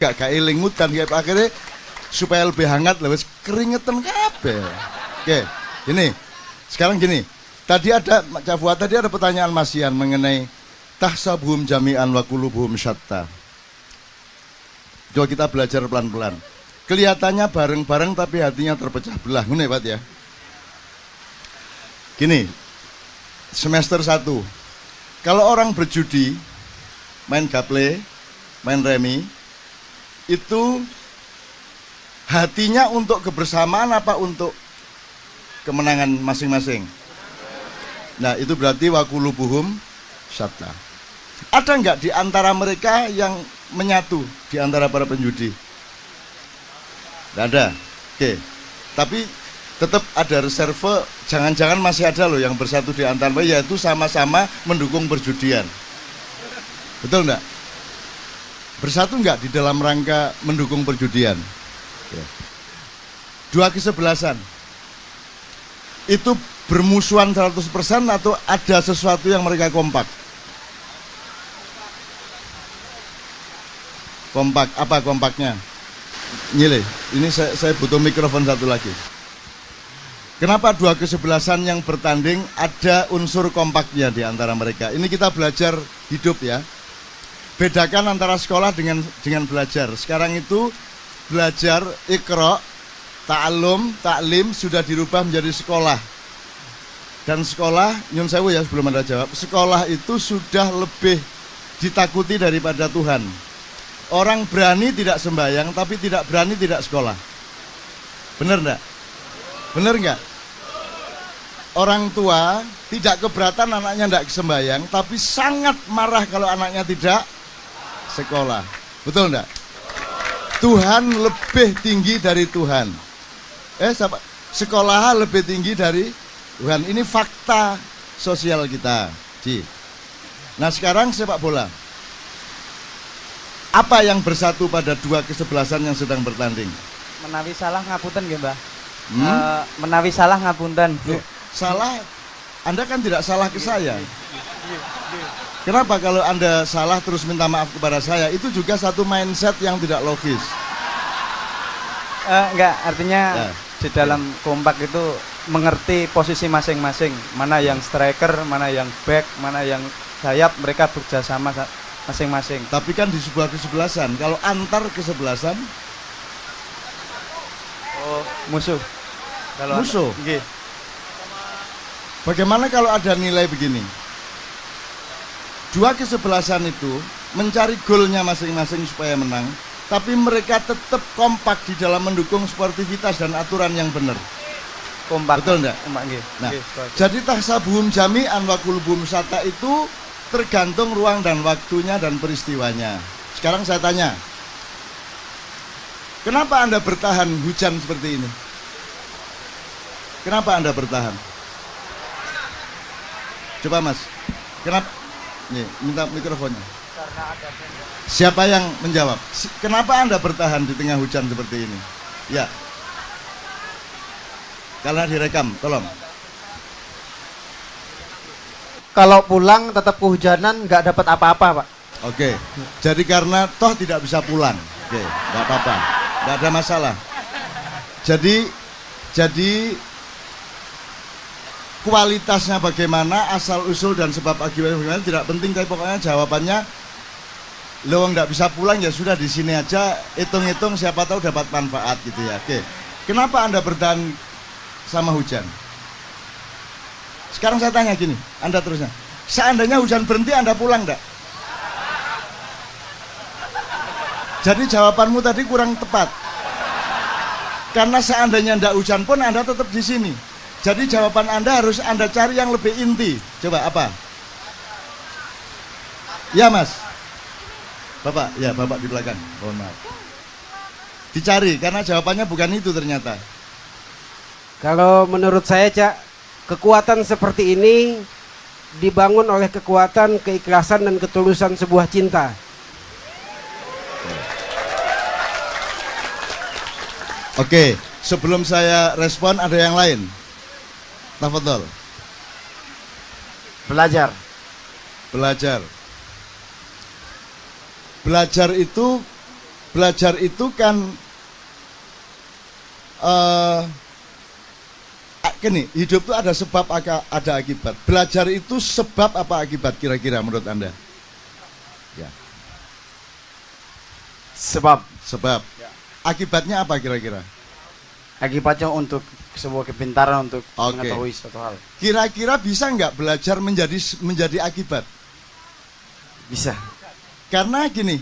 gak eling udan kayak akhirnya supaya lebih hangat lewat keringetan kabeh. Oke, gini. Sekarang gini. Tadi ada Cak Fuad, tadi ada pertanyaan Mas Ian mengenai tahsabuhum jami'an wa qulubuhum syatta. Coba kita belajar pelan-pelan. Kelihatannya bareng-bareng tapi hatinya terpecah belah. Ngene Pak ya. Gini. Semester 1. Kalau orang berjudi, main gaple, main remi, itu hatinya untuk kebersamaan apa untuk kemenangan masing-masing? Nah itu berarti wakulubuhum syatta. Ada nggak di antara mereka yang menyatu di antara para penjudi? Nggak ada. Oke. Tapi tetap ada reserve. Jangan-jangan masih ada loh yang bersatu di antara mereka, yaitu sama-sama mendukung perjudian. Betul nggak? Bersatu nggak di dalam rangka mendukung perjudian? Ya. Dua kesebelasan itu bermusuhan 100% atau ada sesuatu yang mereka kompak? Kompak, apa kompaknya? Nyile, ini saya butuh mikrofon satu lagi. Kenapa dua kesebelasan yang bertanding ada unsur kompaknya di antara mereka? Ini kita belajar hidup ya. Bedakan antara sekolah dengan belajar. Sekarang itu belajar ikra, ta'allum, taklim sudah dirubah menjadi sekolah. Dan sekolah, nyun sewu ya sebelum Anda jawab, sekolah itu sudah lebih ditakuti daripada Tuhan. Orang berani tidak sembahyang, tapi tidak berani tidak sekolah. Benar enggak? Benar enggak? Orang tua tidak keberatan anaknya tidak sembahyang, tapi sangat marah kalau anaknya tidak sekolah. Betul enggak? Tuhan lebih tinggi dari Tuhan. Sekolah lebih tinggi dari Tuhan. Ini fakta sosial kita. Nah sekarang sepak bola. Apa yang bersatu pada dua kesebelasan yang sedang bertanding? Menawi salah ngapunten nggih, Mbah. Menawi salah ngapunten. Salah, Anda kan tidak salah ke saya. Kenapa kalau Anda salah terus minta maaf kepada saya? Itu juga satu mindset yang tidak logis. Enggak, artinya di dalam kompak itu mengerti posisi masing-masing. Mana yang striker, mana yang back, mana yang sayap, mereka bekerjasama masing-masing. Tapi kan di sebuah kesebelasan, kalau antar kesebelasan, musuh. Kalau musuh. Nggih. Bagaimana kalau ada nilai begini? Dua kesebelasan itu mencari golnya masing-masing supaya menang, tapi mereka tetap kompak di dalam mendukung sportivitas dan aturan yang benar. Kompak. Betul enggak? Kompak nggih. Nah, jadi tahsabuhum jami'an wa qulubuhum syatta itu tergantung ruang dan waktunya dan peristiwanya. Sekarang saya tanya, kenapa Anda bertahan hujan seperti ini? Kenapa Anda bertahan? Coba Mas, kenapa? Nih, minta mikrofonnya. Siapa yang menjawab? Kenapa Anda bertahan di tengah hujan seperti ini? Ya. Karena direkam, tolong. Kalau pulang tetap kehujanan, nggak dapat apa-apa, Pak. Oke, jadi karena toh tidak bisa pulang. Oke, nggak apa-apa, nggak ada masalah. Jadi kualitasnya bagaimana, asal usul dan sebab akibatnya bagaimana tidak penting, tapi pokoknya jawabannya lo nggak bisa pulang ya sudah di sini aja, hitung-hitung siapa tahu dapat manfaat gitu ya. Oke, kenapa Anda bertahan sama hujan? Sekarang saya tanya gini, Anda terusnya, seandainya hujan berhenti Anda pulang enggak? Jadi jawabanmu tadi kurang tepat. Karena seandainya enggak hujan pun Anda tetap di sini. Jadi jawaban Anda harus Anda cari yang lebih inti. Coba apa? Ya Mas. Bapak, ya Bapak di belakang. Mohon maaf. Dicari karena jawabannya bukan itu ternyata. Kalau menurut saya, Cak, kekuatan seperti ini dibangun oleh kekuatan, keikhlasan, dan ketulusan sebuah cinta. Oke, sebelum saya respon ada yang lain. Tafadhol. Belajar. Belajar. Belajar itu Belajar itu kan gini, hidup itu ada sebab ada akibat. Belajar itu sebab apa akibat kira-kira menurut Anda? Ya. Sebab. Sebab. Akibatnya apa kira-kira? Akibatnya untuk sebuah kepintaran untuk Oke. mengetahui suatu hal. Kira-kira bisa nggak belajar menjadi akibat? Bisa. Karena gini,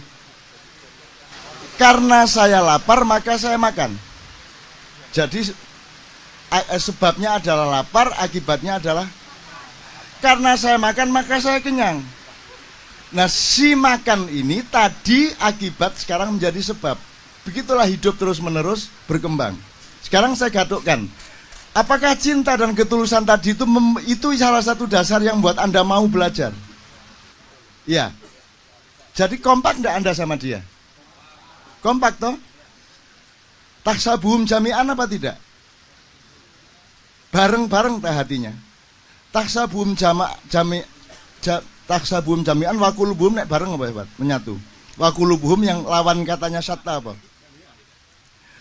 karena saya lapar maka saya makan. Jadi sebabnya adalah lapar, akibatnya adalah karena saya makan maka saya kenyang. Nah, si makan ini tadi akibat, sekarang menjadi sebab. Begitulah hidup terus-menerus berkembang. Sekarang saya gadukkan, apakah cinta dan ketulusan tadi itu salah satu dasar yang membuat Anda mau belajar? Ya. Jadi kompak enggak Anda sama dia? Kompak toh? Taksabuhum jami'an apa tidak? Bareng-bareng tak hatinya. Taksabuhum taksabuhum jami'an wakulubuhum nek bareng apa hebat? Menyatu. Wakulubuhum yang lawan katanya syatta apa?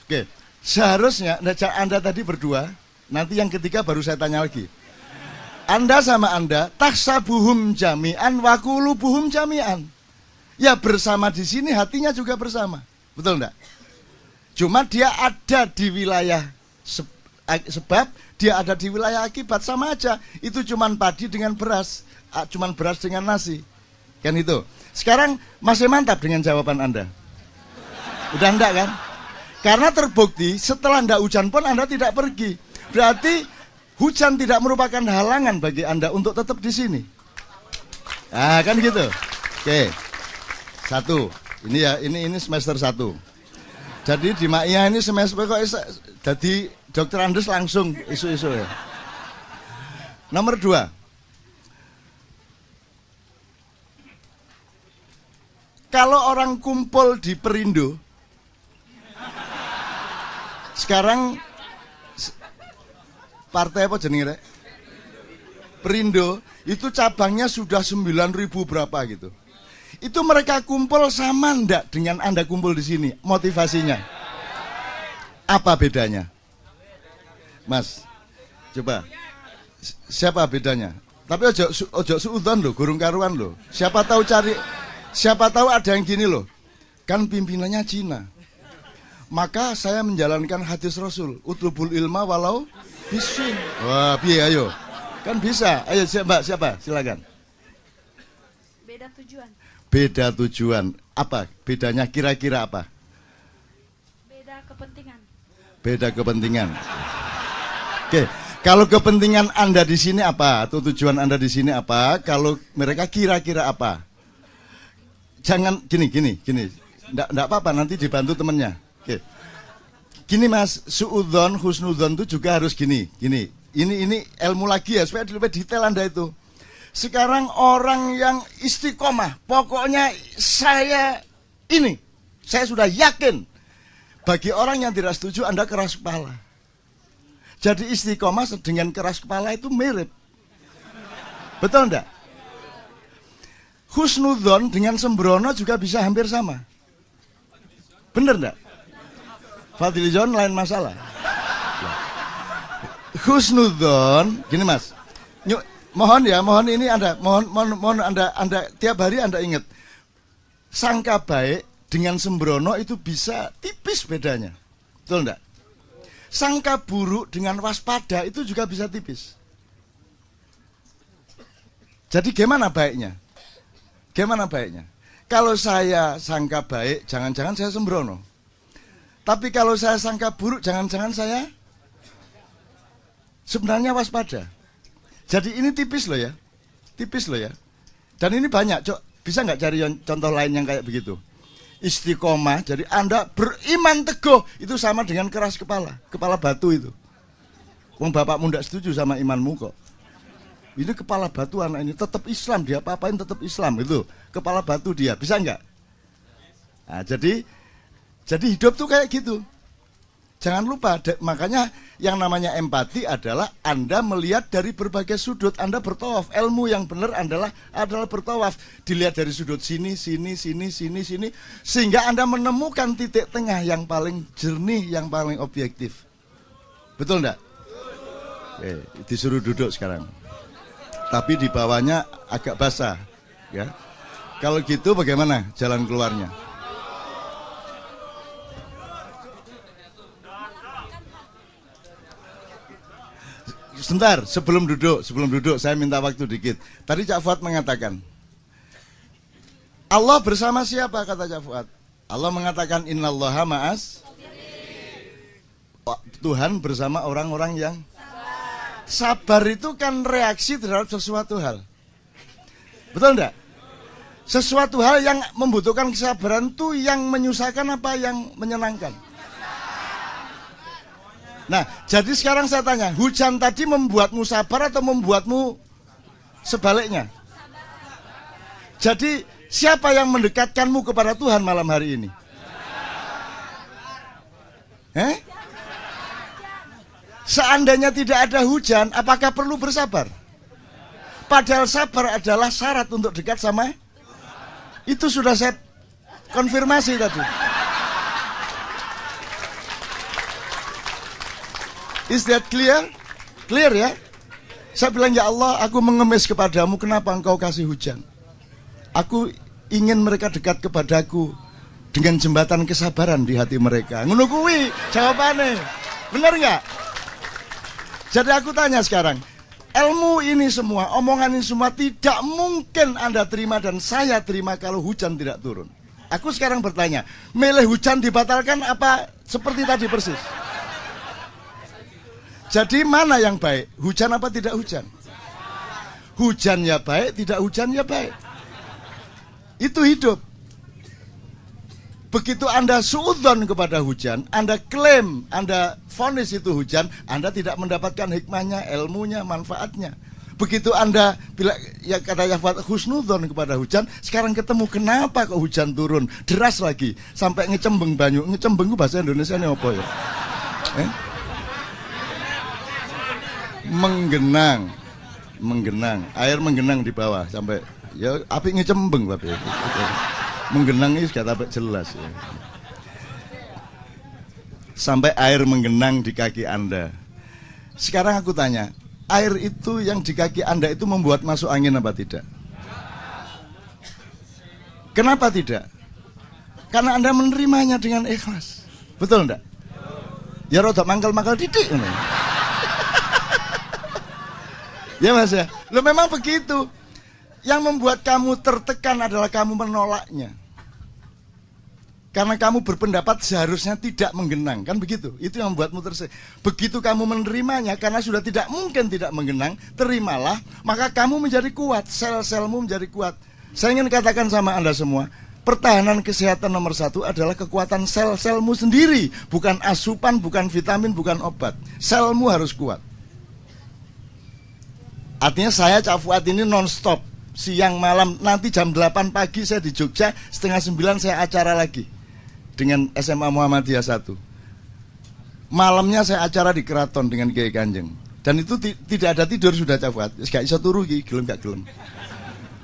Oke, seharusnya Anda tadi berdua, nanti yang ketiga baru saya tanya lagi. Anda sama Anda taksabuhum jami'an wakulubuhum jami'an. Ya bersama di sini hatinya juga bersama. Betul enggak? Cuma dia ada di wilayah sebab, dia ada di wilayah akibat, sama aja. Itu cuman padi dengan beras, cuman beras dengan nasi. Kan itu. Sekarang masih mantap dengan jawaban Anda? Udah enggak kan? Karena terbukti setelah enggak hujan pun Anda tidak pergi. Berarti hujan tidak merupakan halangan bagi Anda untuk tetap di sini. Nah, kan gitu. Oke. Satu. Ini ya, ini semester 1. Jadi di Maia ini semester kok jadi Dokter Andes langsung isu-isu ya. Nomor 2. Kalau orang kumpul di Perindo, sekarang partai apa jenenge? Perindo itu cabangnya sudah 9.000 berapa gitu. Itu mereka kumpul sama ndak dengan Anda kumpul di sini? Motivasinya apa bedanya? Mas, coba. Siapa bedanya? Tapi ojo suudon loh, gurung karuan loh. Siapa tahu ada yang gini loh. Kan pimpinannya Cina. Maka saya menjalankan hadis Rasul, utlubul ilma walau bisin. Wah, piye ayo. Kan bisa. Ayo siapa? Silakan. Beda tujuan. Beda tujuan. Apa? Bedanya kira-kira apa? Beda kepentingan. Beda kepentingan. Oke, kalau kepentingan Anda di sini apa? Atau tujuan Anda di sini apa? Kalau mereka kira-kira apa? Jangan gini. Enggak apa-apa, nanti dibantu temennya. Oke. Gini Mas, suudzon, husnudzon itu juga harus gini. Ini ilmu lagi ya, supaya lebih detail Anda itu. Sekarang orang yang istiqomah, pokoknya saya sudah yakin. Bagi orang yang tidak setuju, Anda keras kepala. Jadi istiqomah dengan keras kepala itu mirip. Betul enggak? Husnudzon dengan sembrono juga bisa hampir sama. Bener enggak? Fadlizon lain masalah. Husnudzon, gini Mas. Mohon ini Anda, mohon Anda tiap hari Anda ingat. Sangka baik dengan sembrono itu bisa tipis bedanya. Betul enggak? Sangka buruk dengan waspada itu juga bisa tipis. Jadi gimana baiknya? Kalau saya sangka baik, jangan-jangan saya sembrono. Tapi kalau saya sangka buruk, jangan-jangan saya sebenarnya waspada. Jadi ini tipis loh ya. Dan ini banyak, bisa nggak cari contoh lain yang kayak begitu? Istiqomah, jadi Anda beriman teguh, itu sama dengan keras kepala batu itu. Wong bapakmu ndak setuju sama imanmu kok. Ini kepala batu anak ini, tetap Islam, dia apa-apain tetap Islam, itu. Kepala batu dia, bisa nggak? Nah, jadi hidup tuh kayak gitu. Jangan lupa, makanya yang namanya empati adalah Anda melihat dari berbagai sudut, Anda bertawaf. Ilmu yang benar adalah bertawaf. Dilihat dari sudut sini, sehingga Anda menemukan titik tengah yang paling jernih, yang paling objektif. Betul enggak? Oke, disuruh duduk sekarang. Tapi di bawahnya agak basah, ya. Kalau gitu bagaimana jalan keluarnya? Sebentar, sebelum duduk saya minta waktu dikit. Tadi Cak Fuad mengatakan Allah bersama siapa, kata Cak Fuad? Allah mengatakan innallaha ma'as. Tuhan bersama orang-orang yang sabar. Itu kan reaksi terhadap sesuatu hal. Betul enggak? Sesuatu hal yang membutuhkan kesabaran itu yang menyusahkan apa yang menyenangkan? Nah, jadi sekarang saya tanya, hujan tadi membuatmu sabar atau membuatmu sebaliknya? Jadi, siapa yang mendekatkanmu kepada Tuhan malam hari ini? Seandainya tidak ada hujan, apakah perlu bersabar? Padahal sabar adalah syarat untuk dekat sama. Itu sudah saya konfirmasi tadi. Is that clear? Clear ya? Saya bilang, ya Allah, aku mengemis kepadamu, kenapa engkau kasih hujan? Aku ingin mereka dekat kepadaku dengan jembatan kesabaran di hati mereka. Ngono kuwi jawabannya. Benar nggak? Jadi aku tanya sekarang, ilmu ini semua, omongan ini semua tidak mungkin Anda terima dan saya terima kalau hujan tidak turun. Aku sekarang bertanya, milih hujan dibatalkan apa seperti tadi persis? Jadi mana yang baik? Hujan apa tidak hujan? Hujan ya baik, tidak hujan ya baik. Itu hidup. Begitu Anda suudzon kepada hujan, Anda klaim, Anda vonis itu hujan, Anda tidak mendapatkan hikmahnya, ilmunya, manfaatnya. Begitu Anda bila ya kata Yafat husnudzon kepada hujan, sekarang ketemu kenapa kok hujan turun deras lagi sampai ngecembeng banyu. Ngecembeng itu bahasa Indonesia ini apa ya? Menggenang, air menggenang di bawah sampai ya api ngecembeng tapi menggenang ini sudah sampai jelas ya. Sampai air menggenang di kaki Anda. Sekarang aku tanya, air itu yang di kaki Anda itu membuat masuk angin apa tidak? Kenapa tidak? Karena Anda menerimanya dengan ikhlas. Betul enggak? Ya roda mangkal-mangkal titik ini. Ya Mas ya, lo memang begitu. Yang membuat kamu tertekan adalah kamu menolaknya. Karena kamu berpendapat seharusnya tidak menggenang, kan begitu? Itu yang membuatmu tersenyum. Begitu kamu menerimanya, karena sudah tidak mungkin tidak menggenang, terimalah, maka kamu menjadi kuat, sel-selmu menjadi kuat. Saya ingin katakan sama Anda semua, pertahanan kesehatan nomor 1 adalah kekuatan sel-selmu sendiri, bukan asupan, bukan vitamin, bukan obat. Selmu harus kuat. Artinya saya Cak Fuad ini non-stop, siang malam, nanti jam 8 pagi saya di Jogja, setengah 9 saya acara lagi dengan SMA Muhammadiyah 1. Malamnya saya acara di Keraton dengan Kiai Kanjeng. Dan itu tidak ada tidur sudah Cak Fuad, gak bisa turu gelem gak gelem.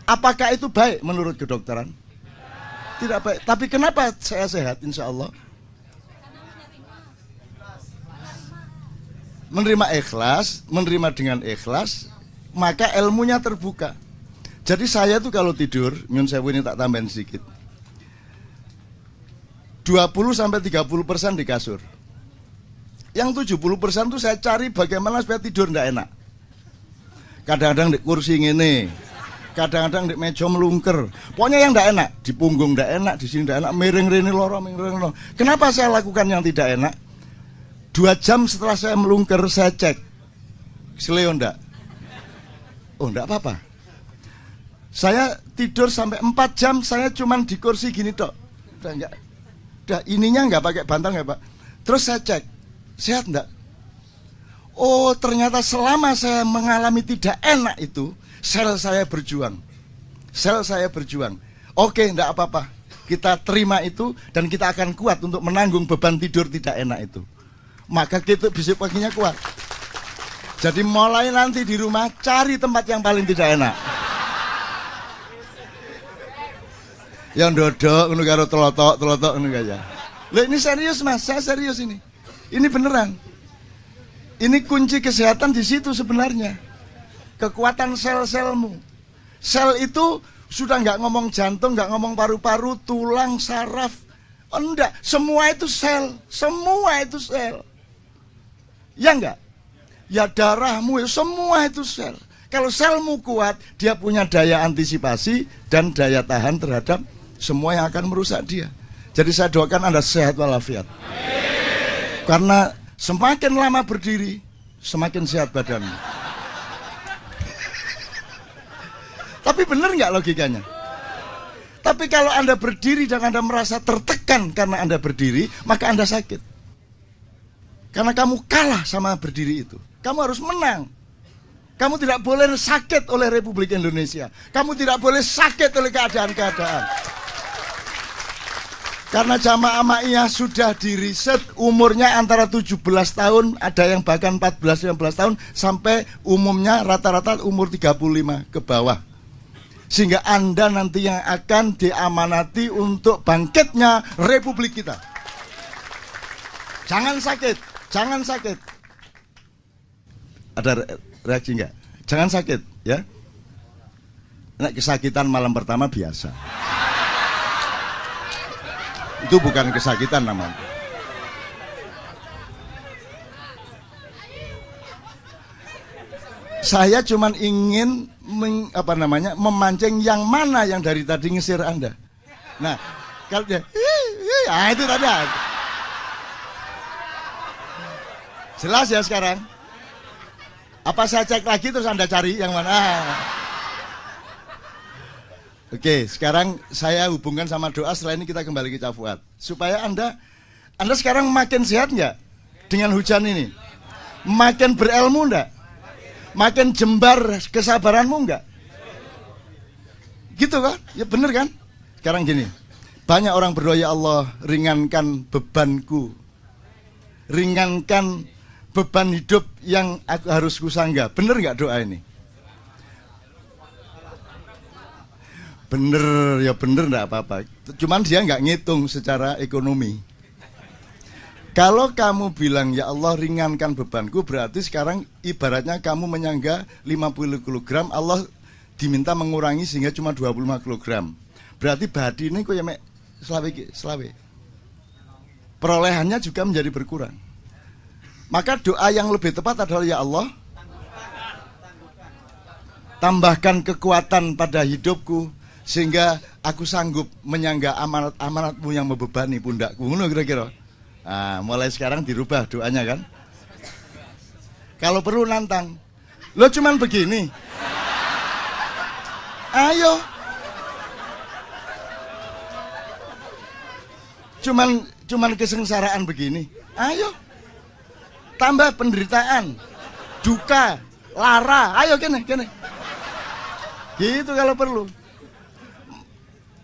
Apakah itu baik menurut kedokteran? Tidak baik. Tapi kenapa saya sehat insya Allah? Menerima ikhlas, menerima dengan ikhlas, maka ilmunya terbuka. Jadi saya tuh kalau tidur, nyun sewu ini tak tambahin sedikit, 20-30% di kasur. Yang 70% tuh saya cari bagaimana supaya tidur ndak enak. Kadang-kadang di kursi ngene, kadang-kadang di meja melungker. Pokoknya yang ndak enak, di punggung ndak enak, di sini ndak enak, miring rene loro, miring loro. Kenapa saya lakukan yang tidak enak? 2 jam setelah saya melungker, saya cek seleo ndak. Oh enggak apa-apa. Saya tidur sampai 4 jam, saya cuman di kursi gini tok. Udah enggak. Udah ininya enggak pakai bantal enggak, Pak. Terus saya cek, sehat enggak? Oh, ternyata selama saya mengalami tidak enak itu, sel saya berjuang. Sel saya berjuang. Oke, enggak apa-apa. Kita terima itu dan kita akan kuat untuk menanggung beban tidur tidak enak itu. maka kita besok paginya kuat. Jadi mulai nanti di rumah cari tempat yang paling tidak enak. Yang dodok ngono karo telotok ngono aja. Lah ini serius Mas, saya serius ini. Ini beneran. Ini kunci kesehatan di situ sebenarnya. Kekuatan sel-selmu. Sel itu sudah nggak ngomong jantung, nggak ngomong paru-paru, tulang, saraf. Oh, enggak, semua itu sel. Semua itu sel. Ya enggak? Ya darahmu, semua itu sel. Kalau selmu kuat, dia punya daya antisipasi dan daya tahan terhadap semua yang akan merusak dia. Jadi saya doakan Anda sehat walafiat. Karena semakin lama berdiri, semakin sehat badanmu. Tapi benar nggak logikanya? Tapi kalau Anda berdiri dan Anda merasa tertekan karena Anda berdiri, maka Anda sakit. Karena kamu kalah sama berdiri itu. Kamu harus menang. Kamu tidak boleh sakit oleh Republik Indonesia. Kamu tidak boleh sakit oleh keadaan-keadaan. Karena jamaah Ma'iyah sudah diriset umurnya antara 17 tahun, ada yang bahkan 14-15 tahun, sampai umumnya rata-rata umur 35 ke bawah. Sehingga Anda nanti yang akan diamanati untuk bangkitnya Republik kita. Jangan sakit, jangan sakit. Ada reaksi enggak? Jangan sakit, ya. Nek kesakitan malam pertama biasa. Itu bukan kesakitan namanya. Saya cuman ingin memancing yang mana yang dari tadi ngesir Anda. Nah, kalau dia itu tadi. Jelas ya sekarang? Apa saya cek lagi terus Anda cari yang mana? Oke, sekarang saya hubungkan sama doa, setelah ini kita kembali ke Cak Fuad. Supaya Anda sekarang makin sehat nggak dengan hujan ini? Makin berilmu nggak? Makin jembar kesabaranmu nggak? Gitu kan? Ya bener kan? Sekarang gini, banyak orang berdoa, ya Allah ringankan bebanku, ringankan beban hidup yang aku harus kusangga. Bener nggak doa ini? Bener, ya bener enggak apa-apa. Cuman dia nggak ngitung secara ekonomi. Kalau kamu bilang, ya Allah ringankan bebanku, berarti sekarang ibaratnya kamu menyangga 50 kg, Allah diminta mengurangi sehingga cuma 25 kg. Berarti badi ini kok ya mek selawe. Perolehannya juga menjadi berkurang. Maka doa yang lebih tepat adalah, ya Allah tambahkan kekuatan pada hidupku sehingga aku sanggup menyangga amanat-amanatmu yang membebani pundakku. Ngono kira-kira. Nah, mulai sekarang dirubah doanya kan. Kalau perlu nantang. Lo cuman begini. Ayo. Cuman kesengsaraan begini. Ayo. Tambah penderitaan, duka, lara. Ayo kene. Gitu kalau perlu.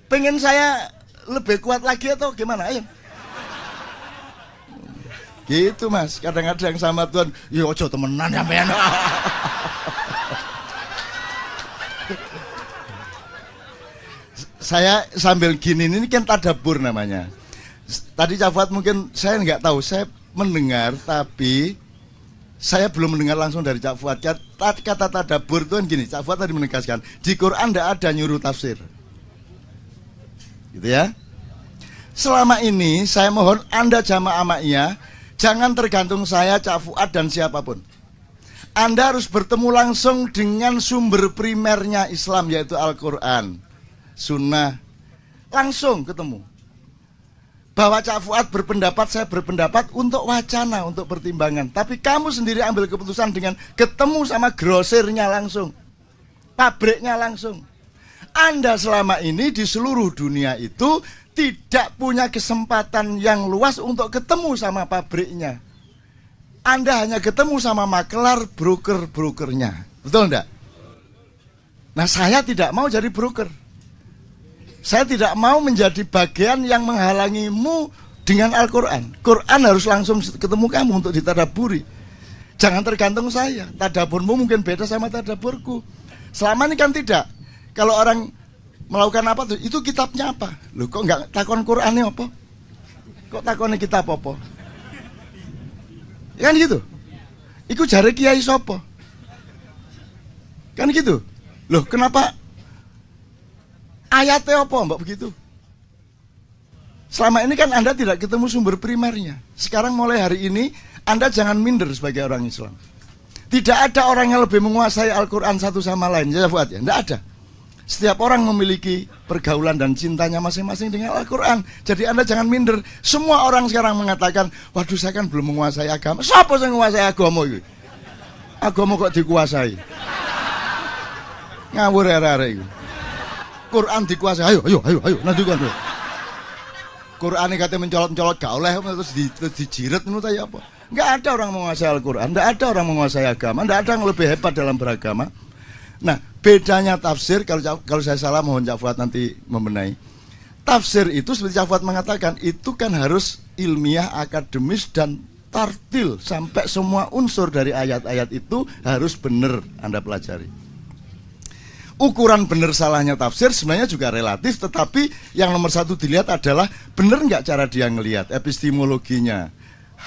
Pengen saya lebih kuat lagi atau gimana? Ayo. Gitu Mas, kadang-kadang sama Tuhan, ya ojo temenan sampean. Saya sambil gini, ini kan tadabbur namanya. Tadi Cak Fuad mungkin saya nggak tahu, saya mendengar tapi saya belum mendengar langsung dari Cak Fuad. Kata tadabbur itu kan gini, Cak Fuad tadi menegaskan, di Quran tidak ada nyuruh tafsir. Gitu ya. Selama ini saya mohon Anda jamaah Ma'iyah jangan tergantung saya, Cak Fuad dan siapapun. Anda harus bertemu langsung dengan sumber primernya Islam, yaitu Al-Quran, Sunnah. Langsung ketemu. Bahwa Cak Fuad berpendapat, saya berpendapat untuk wacana, untuk pertimbangan. Tapi kamu sendiri ambil keputusan dengan ketemu sama grosirnya langsung, pabriknya langsung. Anda selama ini di seluruh dunia itu tidak punya kesempatan yang luas untuk ketemu sama pabriknya. Anda hanya ketemu sama makelar, broker-brokernya. Betul enggak? Nah, saya tidak mau jadi broker. Saya tidak mau menjadi bagian yang menghalangimu dengan Al-Quran. Quran harus langsung ketemu kamu untuk ditadaburi. Jangan tergantung saya. Tadaburmu mungkin beda sama tadaburku. Selama ini kan tidak. Kalau orang melakukan apa tuh, itu kitabnya apa? Loh kok nggak takon Qurannya apa? Kok takonnya kitab apa? Kan gitu. Iku jare kiai sopo? Kan gitu. Loh kenapa ayatnya apa mbak begitu? Selama ini kan Anda tidak ketemu sumber primernya. Sekarang mulai hari ini Anda jangan minder sebagai orang Islam. Tidak ada orang yang lebih menguasai Al-Quran satu sama lain. Ya Fuad ya, tidak ada. Setiap orang memiliki pergaulan dan cintanya masing-masing dengan Al-Quran. Jadi Anda jangan minder. Semua orang sekarang mengatakan, waduh saya kan belum menguasai agama. Siapa yang menguasai agama itu? Agama kok dikuasai? Ngawur era-era itu. Quran dikuasai, ayo, nanti kan. Quran ini katanya mencolot-mencolot gak oleh, terus dijiret menurut saya apa? Nggak ada orang menguasai Al-Quran, nggak ada orang menguasai agama, nggak ada yang lebih hebat dalam beragama. Nah, bedanya tafsir, kalau saya salah mohon Cak Fuad nanti membenahi. Tafsir itu seperti Cak Fuad mengatakan, itu kan harus ilmiah, akademis, dan tartil. Sampai semua unsur dari ayat-ayat itu harus benar Anda pelajari. Ukuran benar salahnya tafsir sebenarnya juga relatif, tetapi yang nomor satu dilihat adalah benar nggak cara dia ngelihat, epistemologinya,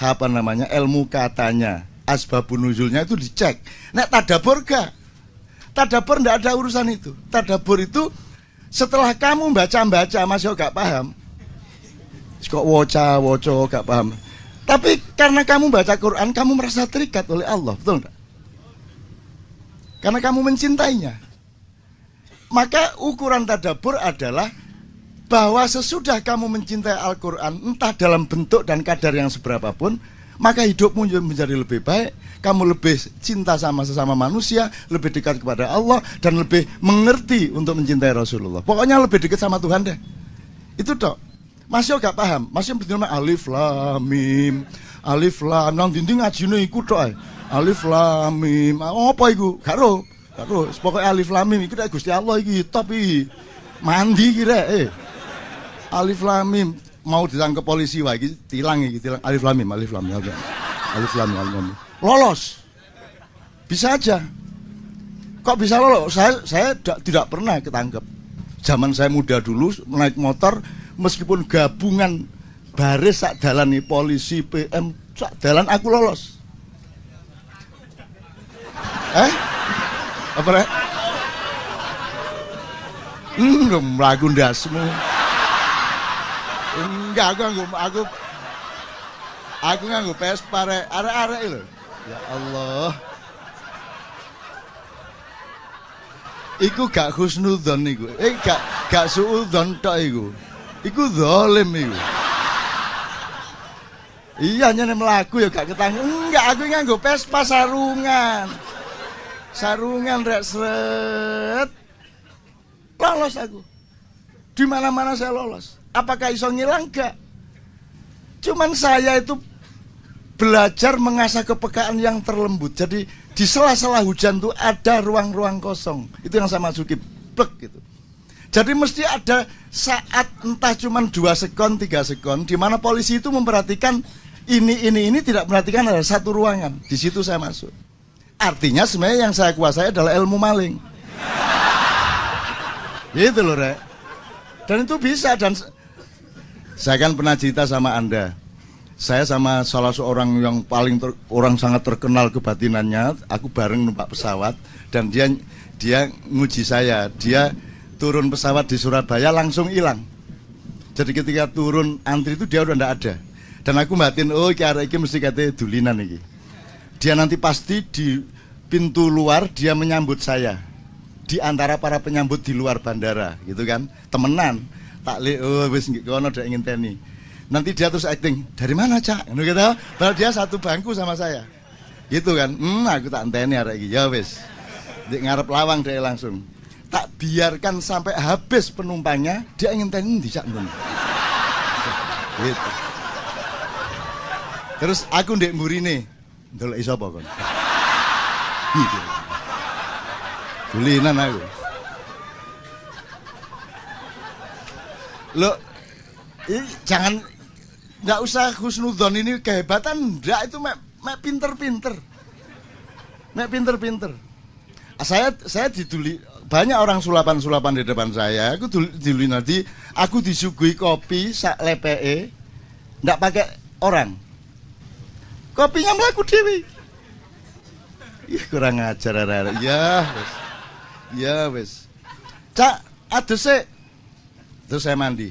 apa namanya, ilmu katanya, asbabun nuzulnya itu dicek. Nek tadabur gak? Tadabur nggak ada urusan itu. Tadabur itu setelah kamu baca-baca masih gak paham, kok woco gak paham. Tapi karena kamu baca Quran, kamu merasa terikat oleh Allah, betul nggak? Karena kamu mencintainya. Maka ukuran tadabbur adalah bahwa sesudah kamu mencintai Al-Quran, entah dalam bentuk dan kadar yang seberapapun, maka hidupmu menjadi lebih baik, kamu lebih cinta sama sesama manusia, lebih dekat kepada Allah, dan lebih mengerti untuk mencintai Rasulullah. Pokoknya lebih dekat sama Tuhan deh. Itu dok. Masih gak paham, masih bernama alif lam mim, alif lam, nang dinding ngajine iku tok. Alif lam mim, apa iku? Karo. Terus pokoknya alif lam mim iki Gusti Allah iki top iki. Mandi kira alif lam mim mau ditangkap polisi wae iki tilang alif lam mim. Alif lam mim. Lolos. Bisa aja. Kok bisa lolos? Saya tidak pernah ketangkep. Zaman saya muda dulu naik motor meskipun gabungan baris sak dalan nih polisi PM sak dalan aku lolos. Apa rek? Mlaku ndasmu. Enggak, aku nganggo Vespa rek, arek-arek lho. Ya Allah. Iku gak husnudzon iku. Gak suudzon tok iku. Iku zalim iku. Iya nyene mlaku ya gak ketang. Enggak, aku nganggo Vespa sarungan. Sarungan rek sret. Lolos aku. Di mana-mana saya lolos. Apakah iso ngilang gak? Cuman saya itu belajar mengasah kepekaan yang terlembut. Jadi di sela-sela hujan tuh ada ruang-ruang kosong. Itu yang saya masuki plek gitu. Jadi mesti ada saat entah cuman 2 sekon, 3 sekon di mana polisi itu memperhatikan ini tidak perhatikan ada satu ruangan. Di situ saya masuk. Artinya sebenarnya yang saya kuasai adalah ilmu maling. Gitu loh rek. Dan itu bisa. Dan saya kan pernah cerita sama Anda. Saya sama salah seorang yang orang sangat terkenal kebatinannya. Aku bareng numpak pesawat. Dan dia nguji saya. Dia turun pesawat di Surabaya langsung hilang. Jadi ketika turun antri itu dia udah ndak ada. Dan aku batin, oh iki arek iki mesti kate dulinan iki. Dia nanti pasti di pintu luar dia menyambut saya. Di antara para penyambut di luar bandara, gitu kan. Temenan. Tak wis kono ndak ngenteni. Nanti dia terus acting, "Dari mana, Cak?" Ngono gitu. Padahal dia satu bangku sama saya. Gitu kan. Aku tak enteni arek iki. Ya wis. Di ngarep lawang dia langsung. Tak biarkan sampai habis penumpangnya, dia ngenteni ndi, Cak. Gitu. Terus aku ndek mburine. Ndelok sapa kon? Gitu. Dulinan aku. Loh, jangan Nggak usah husnudzon ini kehebatan, enggak, itu mek pinter-pinter. Mek pinter-pinter. Saya diduli, banyak orang sulapan-sulapan di depan saya. Aku diduli nanti, aku disuguhi kopi sak lepee, ndak pakai orang. Kopinya mlaku dewi. Ih, kurang ajar arek. Ya, wes. Ya wes. Cak, adus sik. Terus saya mandi.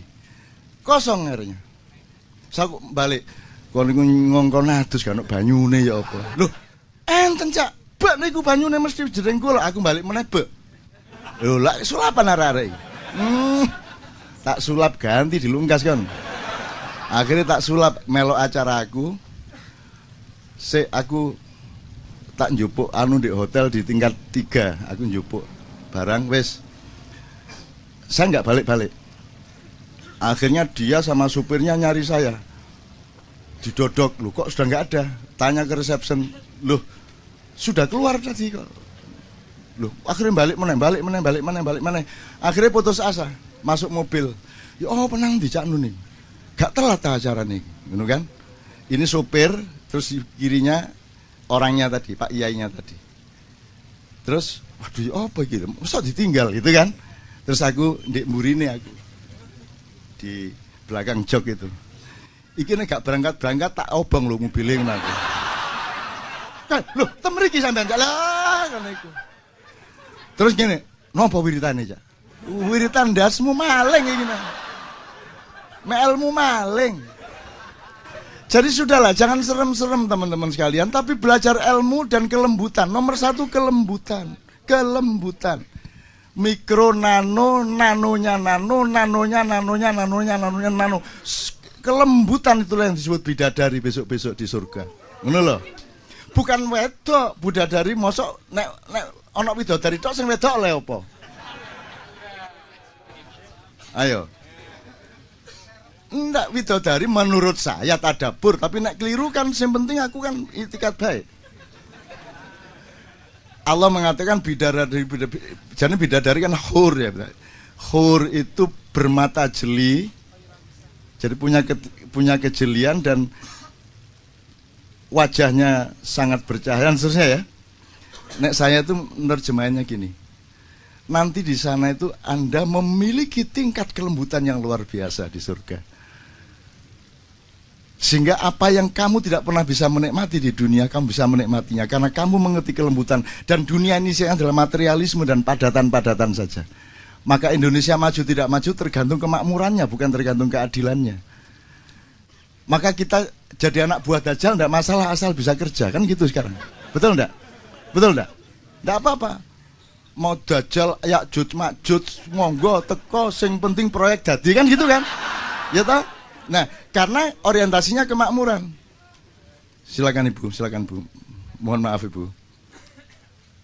Kosong airnya. Saya balik. Kon niku ngongkon adus kan banyune ya apa. Loh, enten Cak. Bak niku banyune mesti jerengkul. Aku balik meneh bek. Lho, lak sulapan arek-arek. Tak sulap ganti dilungkas kan. Akhirnya tak sulap melok acara aku. Aku tak njupuk anu di hotel di tingkat 3. Aku njupuk barang wes. Saya nggak balik-balik. Akhirnya dia sama supirnya nyari saya. Didodok, loh kok sudah nggak ada. Tanya ke reception, loh sudah keluar tadi kok. Loh akhirnya balik mana. Akhirnya putus asa, masuk mobil. Ya oh penang dijak nih. Gak telat acara nih, gitu kan? Ini supir, terus kirinya orangnya tadi, Pak Iyainya tadi. Terus, waduh ya apa gitu? Masa ditinggal gitu kan? Terus aku ndek mburine aku di belakang jok itu. Iki nek gak berangkat tak obong lho mobilnya ngono aku. Kan lho temriki sampean gak lah ngono iku. Terus ngene, nopo wiritane, Cak? Wiritan ndasmu maling iki nang. Melmu maling. Jadi sudahlah, jangan serem-serem teman-teman sekalian, tapi belajar ilmu dan kelembutan. Nomor 1 kelembutan. Kelembutan. Mikro, nano, nanonya nano, nanonya nano. Kelembutan itulah yang disebut bidadari besok-besok di surga. Ngono lho. Bukan wedok, bidadari mosok nek ana bidadari tok sing wedok le apa? Ayo. Ndak widodari menurut saya tadabur, tapi nek keliru kan yang penting aku kan itikat baik. Allah mengatakan bidadari kan hur ya. Hur itu bermata jeli, jadi punya kejelian dan wajahnya sangat bercahaya dan seterusnya ya. Nek saya itu menerjemahnya gini. Nanti di sana itu Anda memiliki tingkat kelembutan yang luar biasa di surga. Sehingga apa yang kamu tidak pernah bisa menikmati di dunia, kamu bisa menikmatinya. Karena kamu mengerti kelembutan. Dan dunia ini adalah materialisme dan padatan-padatan saja. Maka Indonesia maju tidak maju tergantung kemakmurannya, bukan tergantung keadilannya. Maka kita jadi anak buah Dajjal tidak masalah asal bisa kerja. Kan gitu sekarang. Betul enggak? Betul enggak? Enggak apa-apa. Mau Dajjal, Ya'juj, Ma'juj, monggo, teko, sing penting proyek jadi. Kan gitu kan? Ya toh? Nah, karena orientasinya kemakmuran. Silakan Ibu, silakan Bu. Mohon maaf Ibu.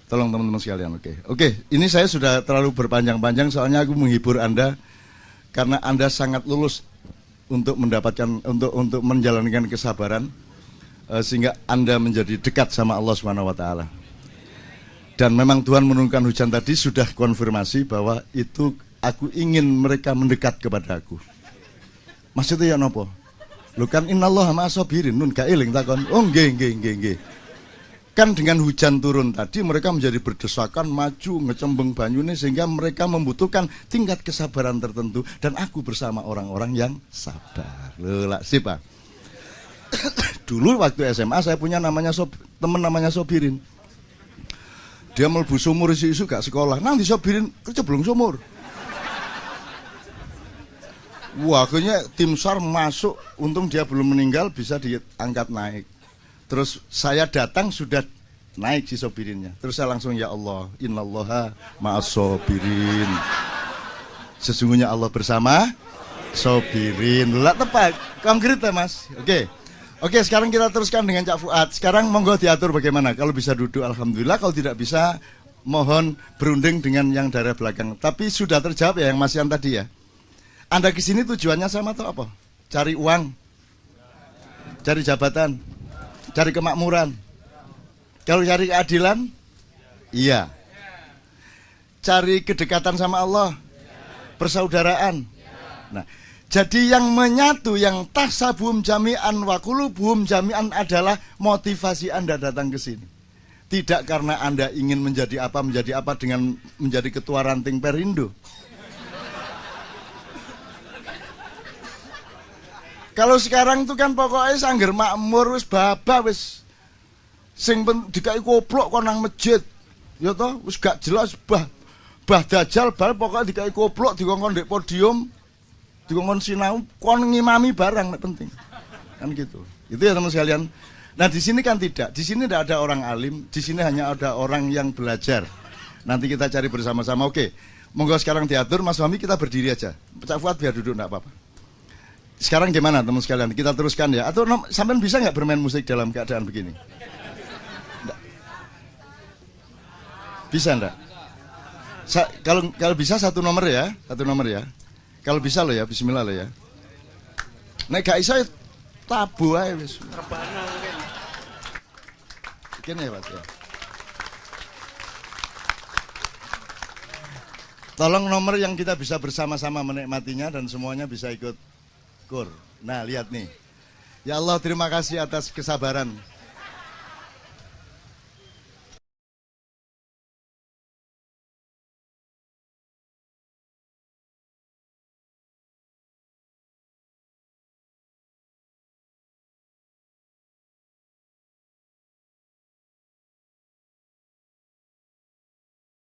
Tolong teman-teman sekalian, oke. Oke, ini saya sudah terlalu berpanjang-panjang soalnya aku menghibur Anda karena Anda sangat lulus untuk mendapatkan untuk menjalankan kesabaran sehingga Anda menjadi dekat sama Allah Subhanahu wa taala. Dan memang Tuhan menurunkan hujan tadi sudah konfirmasi bahwa itu aku ingin mereka mendekat kepada aku. Maksudnya ya nopo? Lu kan innallaha ma'as-sabirin, nun gak eling takon. Oh nggih. Kan dengan hujan turun tadi mereka menjadi berdesakan maju ngecembeng banyune sehingga mereka membutuhkan tingkat kesabaran tertentu dan aku bersama orang-orang yang sabar. Lho lak sip ah. Dulu waktu SMA saya punya teman namanya Sobirin. Dia mlebu sumur isu-isu gak sekolah. Nang di Sobirin kecebelung sumur. Wah, akhirnya tim SAR masuk, untung dia belum meninggal, bisa diangkat naik. Terus saya datang sudah naik si sobirinnya. Terus saya langsung ya Allah, innallaha ma'as sobirin. Sesungguhnya Allah bersama sobirin. Lah tepat, konkret ya Mas. Oke, sekarang kita teruskan dengan Cak Fuad. Sekarang monggo diatur bagaimana. Kalau bisa duduk alhamdulillah, kalau tidak bisa mohon berunding dengan yang dari belakang. Tapi sudah terjawab ya yang Mas Yan tadi ya. Anda ke sini tujuannya sama atau apa? Cari uang, cari jabatan, cari kemakmuran. Kalau cari keadilan, iya. Cari kedekatan sama Allah, persaudaraan. Nah, Jadi yang menyatu, yang tahsabuhum jami'an wa qulubuhum jami'an adalah motivasi Anda datang ke sini. Tidak karena Anda ingin menjadi apa dengan menjadi ketua ranting Perindo. Kalau sekarang itu kan pokoknya sangger makmur wis baba wis sing dikai koplok kon nang masjid. Ya toh wis gak jelas bah dajal bal pokoknya dikai koplok dikongkon ndek podium, dikongkon sinau kon ngimami barang nek penting. Kan gitu. Itu ya teman sekalian. Nah di sini kan tidak, di sini tidak ada orang alim, di sini hanya ada orang yang belajar. Nanti kita cari bersama-sama. Oke, monggo sekarang diatur, Mas Fahmi kita berdiri aja. Cak Fuad biar duduk, enggak apa-apa. Sekarang gimana teman sekalian? Kita teruskan ya. Atau sampean bisa nggak bermain musik dalam keadaan begini? Nggak. Bisa enggak? Kalau bisa satu nomor ya. Kalau bisa lo ya, bismillah lo ya. Nek gak iso tabu ae wis. Rebana mungkin. Begini ya, Pak ya. Tolong nomor yang kita bisa bersama-sama menikmatinya dan semuanya bisa ikut kur. Nah, lihat nih. Ya Allah, terima kasih atas kesabaran